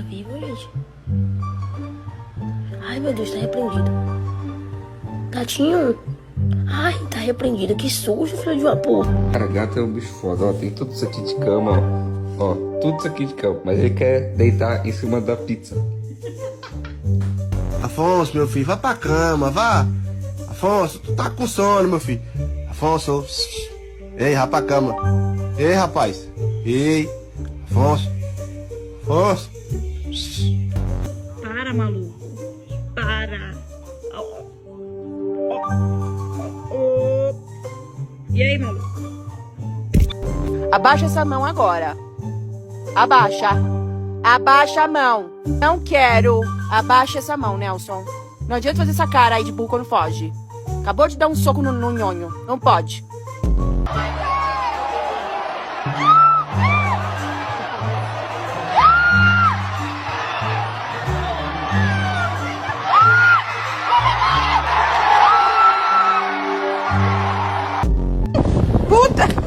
vivo, gente? Ai, meu Deus, tá repreendido. Gatinho. Ai, tá repreendido. Que sujo, filho de uma porra. Cara, gato é um bicho foda. Ó, tem tudo isso aqui de cama, ó. Ó, tudo isso aqui de cama. Mas ele quer deitar em cima da pizza. Afonso, meu filho, vá pra cama, vá. Afonso, tu tá com sono, meu filho. Afonso, ei, vá pra cama. Ei, rapaz. Ei, Afonso. Afonso. Para, maluco. Para. E aí, maluco? Abaixa essa mão agora. Abaixa. Abaixa a mão. Não quero. Abaixa essa mão, Nelson. Não adianta fazer essa cara aí de burro quando foge. Acabou de dar um soco no nhonho. Não pode. Puta!